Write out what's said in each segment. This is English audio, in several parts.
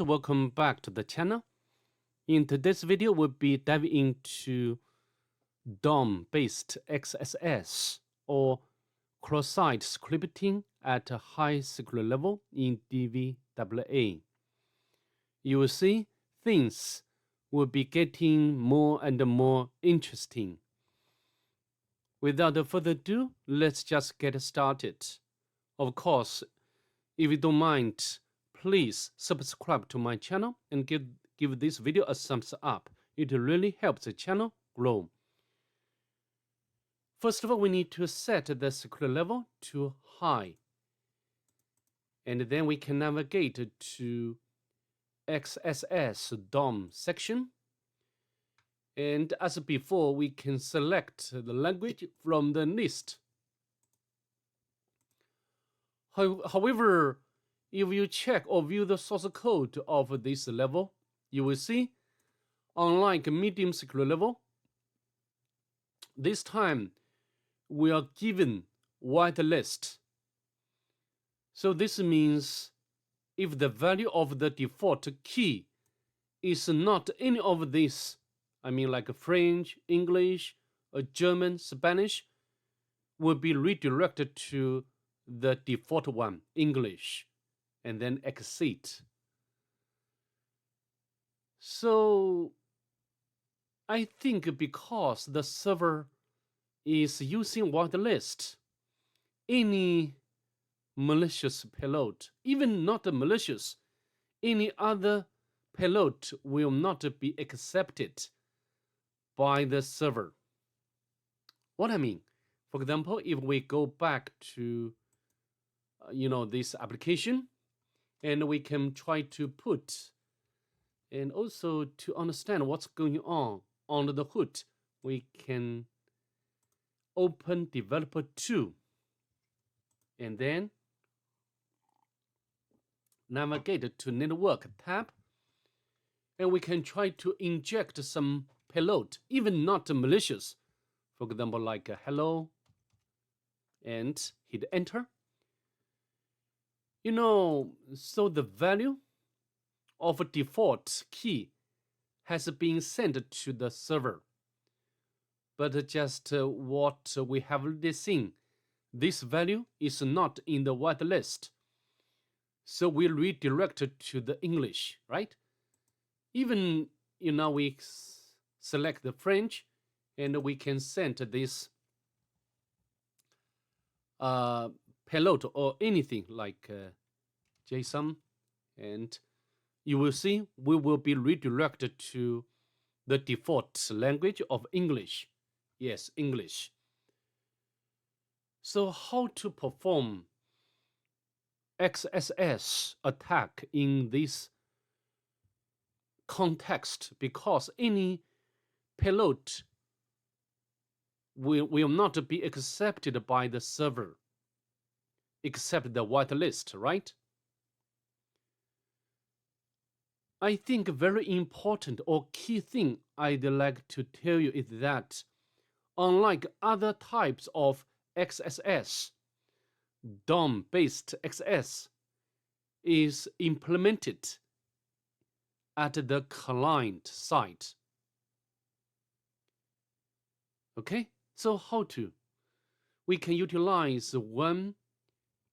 welcome back to the channel. In today's video, we'll be diving into DOM-Based XSS or cross-site scripting at a high security level in DVWA. You will see things will be getting more and more interesting. Without further ado, let's just get started. Of course, if you don't mind, please subscribe to my channel and give this video a thumbs up. It really helps the channel grow. First of all, we need to set the security level to high. And then we can navigate to XSS DOM section. And as before, we can select the language from the list. However, if you check or view the source code of this level, you will see, unlike medium security level, this time we are given whitelist. So this means if the value of the default key is not any of these, I mean like French, English, German, Spanish, will be redirected to the default one, English, and then exit. So I think because the server is using whitelist, any malicious payload, even not malicious, any other payload will not be accepted by the server. What I mean, for example, if we go back to this application, and we can try to put, and also to understand what's going on under the hood, we can open developer 2 and then navigate to network tab, and we can try to inject some payload, even not malicious, for example like hello, and hit enter. So the value of a default key has been sent to the server. But just what we have already seen, this value is not in the whitelist. So we redirect it to the English, right? Even, we select the French, and we can send this payload or anything like JSON, and you will see we will be redirected to the default language of English. Yes, English. So how to perform XSS attack in this context? Because any payload will not be accepted by the server except the whitelist, right? I think very important or key thing I'd like to tell you is that unlike other types of XSS, DOM-based XSS is implemented at the client side. Okay, so how to? We can utilize one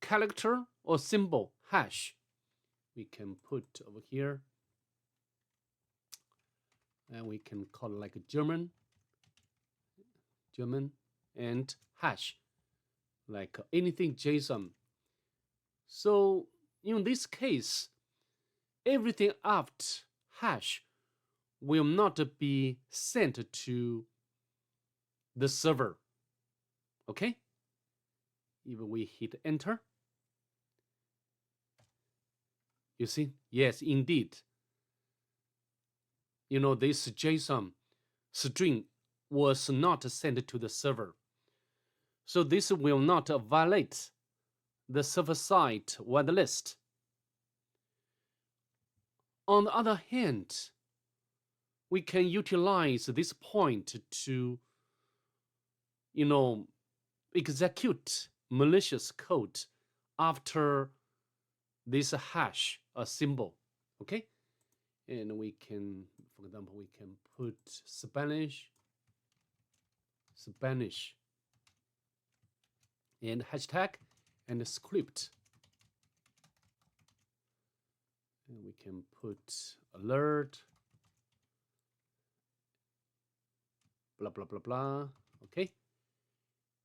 character or symbol hash. We can put over here, and we can call it like a German, and hash, like anything JSON. So in this case, everything after hash will not be sent to the server. Okay? If we hit enter, you see, yes, indeed, this JSON string was not sent to the server. So this will not violate the server-side whitelist. On the other hand, we can utilize this point to, execute malicious code after this hash symbol. Okay, And we can, for example, we can put Spanish, and hashtag and script. And we can put alert, blah, blah, blah, blah. Okay.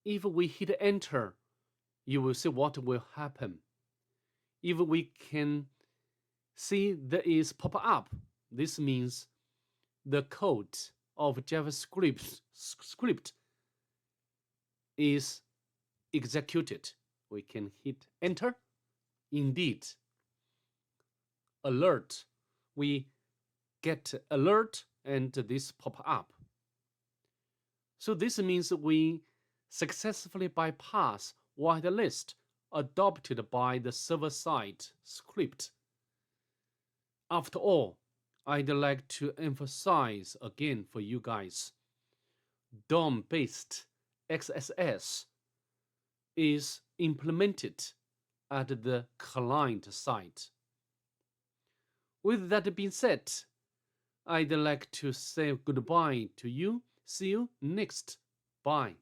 If we hit enter, you will see what will happen. If we can see there is pop up, this means the code of JavaScript is executed. We can hit enter. Indeed, alert. We get alert and this pop up. So this means we successfully bypass whitelist adopted by the server-side script. After all, I'd like to emphasize again for you guys, DOM-Based XSS is implemented at the client side. With that being said, I'd like to say goodbye to you. See you next. Bye.